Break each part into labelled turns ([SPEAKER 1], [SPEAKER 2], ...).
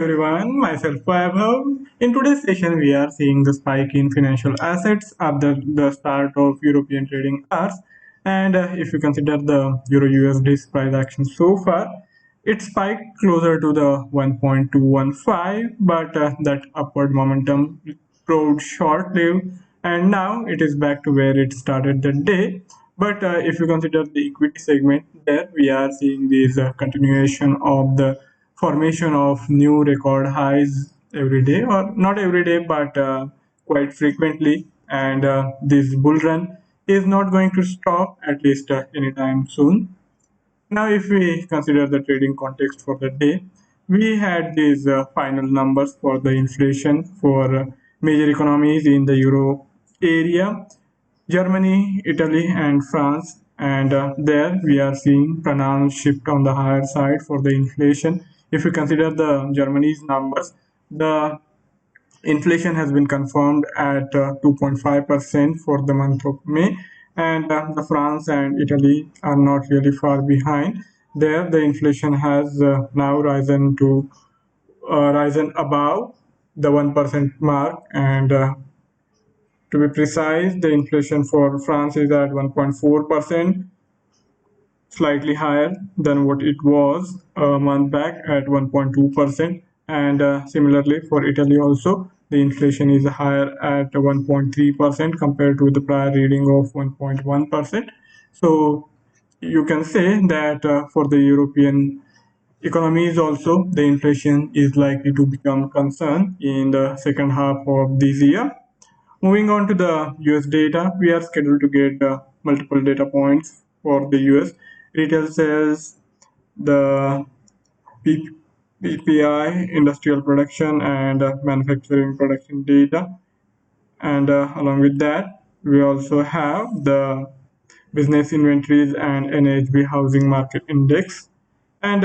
[SPEAKER 1] Everyone, myself Vaibhav. In today's session, we are seeing the spike in financial assets at the start of European trading hours. And if you consider the Euro USD's price action so far, it spiked closer to the 1.215, but that upward momentum proved short-lived, and now it is back to where it started the day. But if you consider the equity segment, there we are seeing this continuation of the formation of new record highs every day, or not every day, but quite frequently. And this bull run is not going to stop, at least anytime soon. Now, if we consider the trading context for the day, we had these final numbers for the inflation for major economies in the Euro area: Germany, Italy, and France. And there we are seeing pronounced shift on the higher side for the inflation. If we consider the Germany's numbers, the inflation has been confirmed at 2.5% for the month of May, and the France and Italy are not really far behind. There, the inflation has now risen above the 1% mark, and to be precise, the inflation for France is at 1.4%, slightly higher than what it was a month back at 1.2%. And similarly for Italy also, the inflation is higher at 1.3% compared to the prior reading of 1.1%. So you can say that for the European economies also, the inflation is likely to become concern in the second half of this year. Moving on to the US data, we are scheduled to get multiple data points for the US retail sales, the P- PPI, industrial production, and manufacturing production data. And along with that, we also have the business inventories and NHB housing market index. And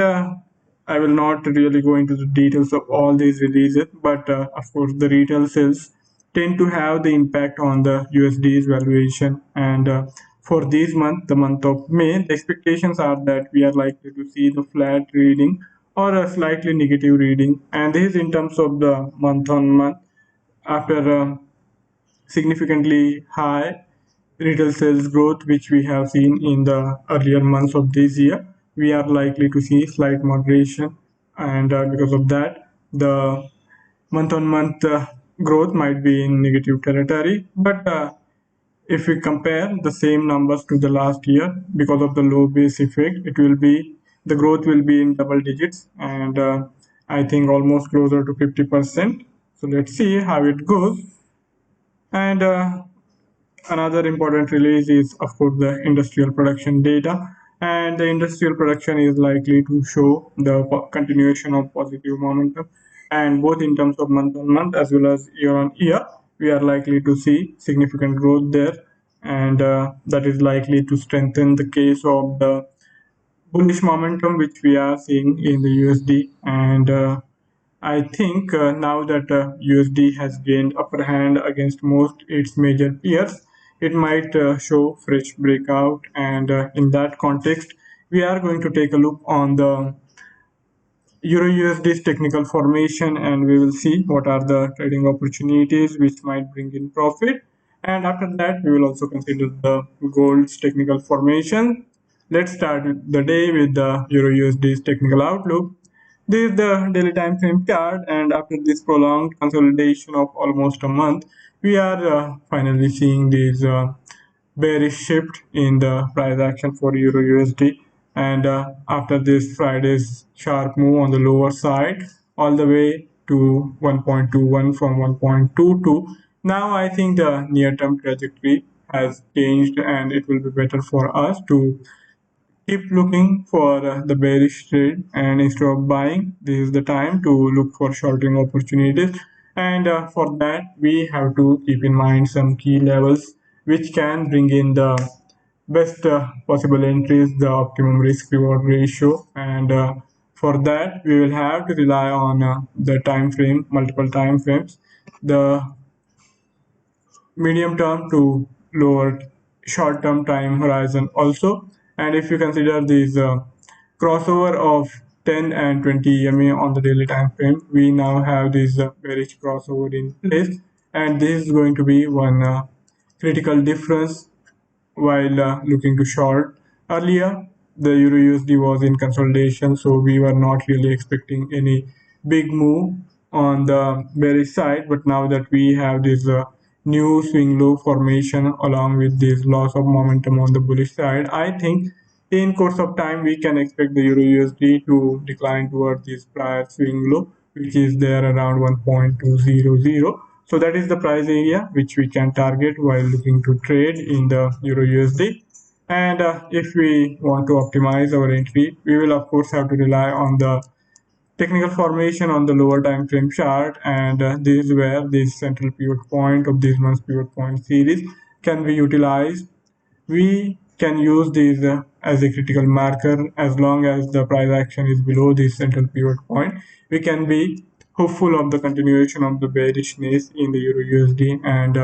[SPEAKER 1] I will not really go into the details of all these releases, but of course, the retail sales tend to have the impact on the USD's valuation. And for this month, the month of May, the expectations are that we are likely to see the flat reading or a slightly negative reading. And this is in terms of the month on month after significantly high retail sales growth, which we have seen in the earlier months of this year. We are likely to see slight moderation, and because of that, the month on month growth might be in negative territory. But if we compare the same numbers to the last year, because of the low base effect, it will be the growth will be in double digits, and I think almost closer to 50%. So let's see how it goes. And another important release is, of course, the industrial production data. And the industrial production is likely to show the continuation of positive momentum. And both in terms of month on month as well as year on year, we are likely to see significant growth there. And that is likely to strengthen the case of the bullish momentum which we are seeing in the USD. And I think now that USD has gained upper hand against most its major peers, it might show fresh breakout. And in that context, we are going to take a look on the Euro USD's technical formation, and we will see what are the trading opportunities which might bring in profit. And after that, we will also consider the gold's technical formation. Let's start the day with the Euro USD's technical outlook. This is the daily time frame chart, and after this prolonged consolidation of almost a month, we are finally seeing this bearish shift in the price action for Euro USD. And after this Friday's sharp move on the lower side, all the way to 1.21 from 1.22, now I think the near-term trajectory has changed, and it will be better for us to keep looking for the bearish trade, and instead of buying, this is the time to look for shorting opportunities. And for that, we have to keep in mind some key levels which can bring in the best possible entries, the optimum risk reward ratio. And for that, we will have to rely on the time frame, multiple time frames, the medium term to lower short term time horizon also. And if you consider this crossover of 10 and 20 EMA on the daily time frame, we now have this bearish crossover in place, and this is going to be one critical difference while looking to short. Earlier, the Euro USD was in consolidation, so we were not really expecting any big move on the bearish side. But now that we have this new swing low formation along with this loss of momentum on the bullish side, I think in course of time we can expect the Euro USD to decline towards this prior swing low, which is there around 1.200. So that is the price area which we can target while looking to trade in the Euro USD. And if we want to optimize our entry, we will of course have to rely on the technical formation on the lower time frame chart, and this is where this central pivot point of this month's pivot point series can be utilized. We can use this as a critical marker as long as the price action is below this central pivot point. We can be hopeful of the continuation of the bearishness in the Euro USD, and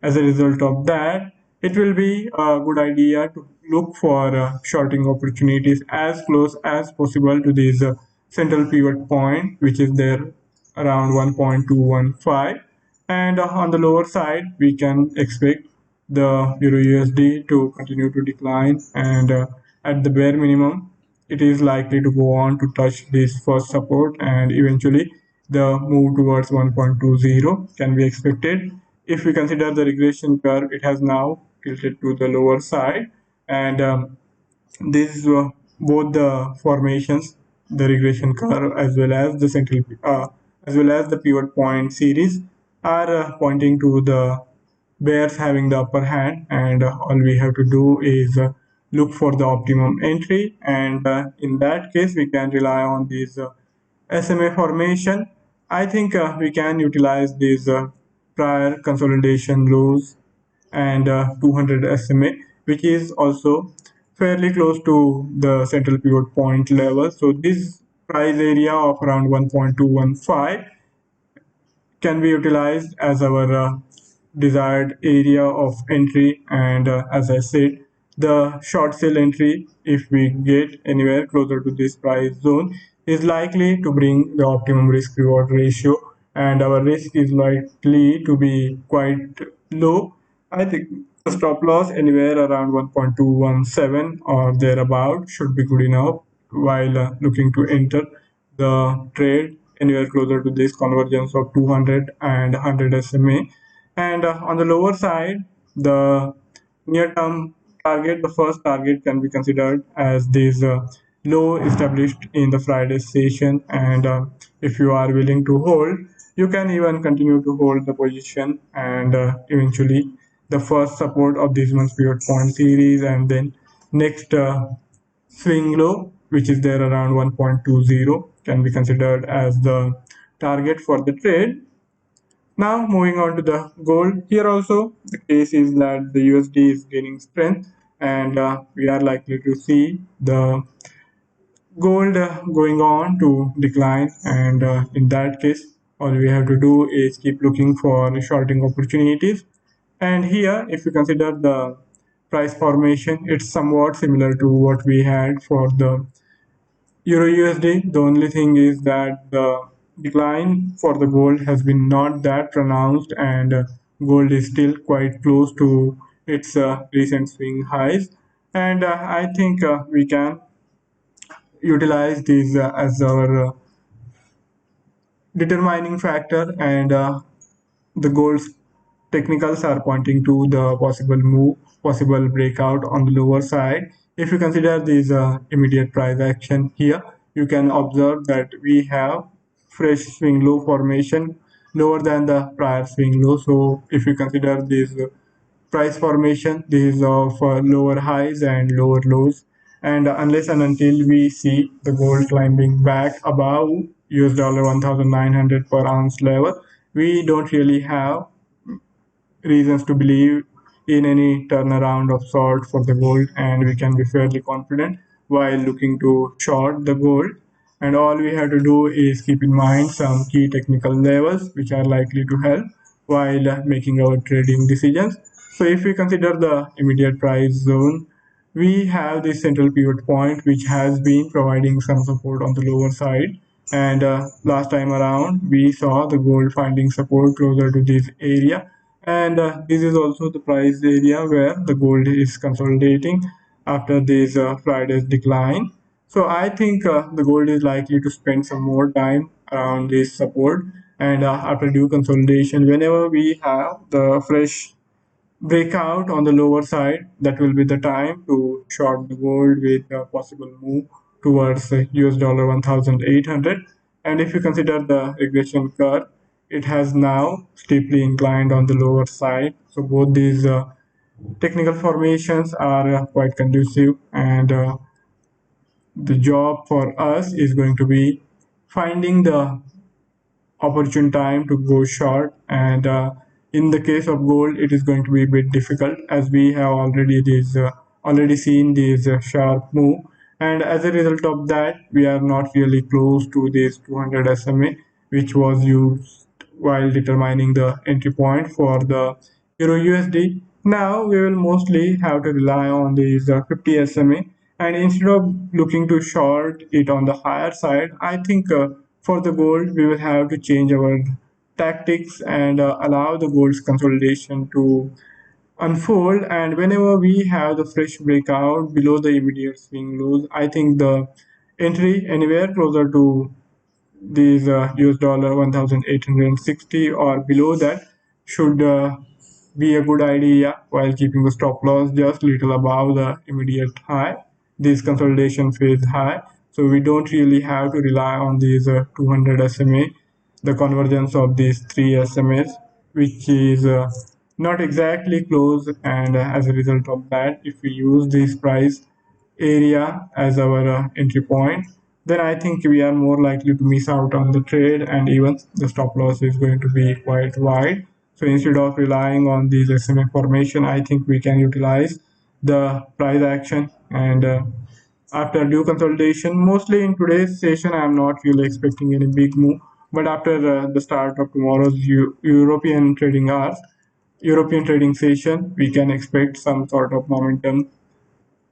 [SPEAKER 1] as a result of that, it will be a good idea to look for shorting opportunities as close as possible to this central pivot point, which is there around 1.215. And on the lower side, we can expect the Euro USD to continue to decline, and at the bare minimum, it is likely to go on to touch this first support, and eventually the move towards 1.20 can be expected. If we consider the regression curve, it has now tilted to the lower side, and these both the formations, the regression curve as well as the central as well as the pivot point series, are pointing to the bears having the upper hand, and all we have to do is look for the optimum entry, and in that case we can rely on these SMA formation. I think we can utilize these prior consolidation lows and 200 SMA, which is also fairly close to the central pivot point level. So this price area of around 1.215 can be utilized as our desired area of entry, and as I said, the short sale entry, if we get anywhere closer to this price zone, is likely to bring the optimum risk reward ratio, and our risk is likely to be quite low. I think the stop loss anywhere around 1.217 or thereabout should be good enough while looking to enter the trade anywhere closer to this convergence of 200 and 100 SMA. And on the lower side, the near term target, the first target can be considered as this low established in the Friday session. And if you are willing to hold, you can even continue to hold the position, and eventually the first support of this month's pivot point series, and then next swing low, which is there around 1.20, can be considered as the target for the trade. Now moving on to the gold. Here also the case is that the USD is gaining strength, and we are likely to see the gold going on to decline, and in that case all we have to do is keep looking for shorting opportunities. And here if you consider the price formation, it's somewhat similar to what we had for the Euro USD. The only thing is that the decline for the gold has been not that pronounced, and gold is still quite close to its recent swing highs. And I think we can utilize these as our determining factor, and the gold's technicals are pointing to the possible move, possible breakout on the lower side. If you consider this immediate price action here, you can observe that we have fresh swing low formation lower than the prior swing low. So if you consider this price formation, this is of lower highs and lower lows, and unless and until we see the gold climbing back above US dollar 1900 per ounce level, we don't really have reasons to believe in any turnaround of sort for the gold, and we can be fairly confident while looking to short the gold. And all we have to do is keep in mind some key technical levels which are likely to help while making our trading decisions. So if we consider the immediate price zone, we have this central pivot point which has been providing some support on the lower side, and last time around we saw the gold finding support closer to this area, and this is also the price area where the gold is consolidating after this Friday's decline. So I think the gold is likely to spend some more time around this support, and after due consolidation, whenever we have the fresh breakout on the lower side, that will be the time to short the gold with a possible move towards US dollar 1800. And if you consider the regression curve, it has now steeply inclined on the lower side. So both these technical formations are quite conducive, and the job for us is going to be finding the opportune time to go short, and in the case of gold it is going to be a bit difficult as we have already seen this sharp move, and as a result of that we are not really close to this 200 SMA which was used while determining the entry point for the Euro USD. Now we will mostly have to rely on these 50 SMA, and instead of looking to short it on the higher side, I think for the gold we will have to change our tactics and allow the gold's consolidation to unfold. And whenever we have the fresh breakout below the immediate swing lows, I think the entry anywhere closer to these US dollar 1860 or below that should be a good idea, while keeping the stop loss just little above the immediate high, this consolidation phase high. So we don't really have to rely on these 200 SMA, the convergence of these three SMAs, which is not exactly close. And as a result of that, if we use this price area as our entry point, then I think we are more likely to miss out on the trade, and even the stop loss is going to be quite wide. So instead of relying on these SMA formation, I think we can utilize the price action, and after due consolidation, mostly in today's session, I am not really expecting any big move. But after the start of tomorrow's European trading session, we can expect some sort of momentum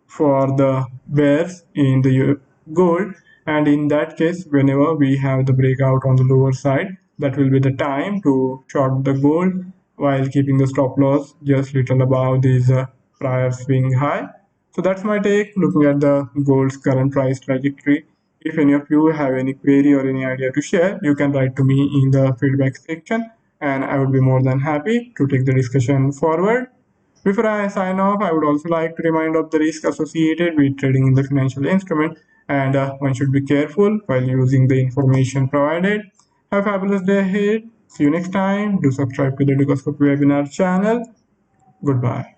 [SPEAKER 1] for the bears in the gold, and in that case whenever we have the breakout on the lower side, that will be the time to short the gold while keeping the stop loss just little above this prior swing high. So that's my take looking at the gold's current price trajectory. If any of you have any query or any idea to share, you can write to me in the feedback section, and I would be more than happy to take the discussion forward. Before I sign off, I would also like to remind of the risk associated with trading in the financial instrument, and one should be careful while using the information provided. Have a fabulous day ahead. See you next time. Do subscribe to the Ducoscope webinar channel. Goodbye.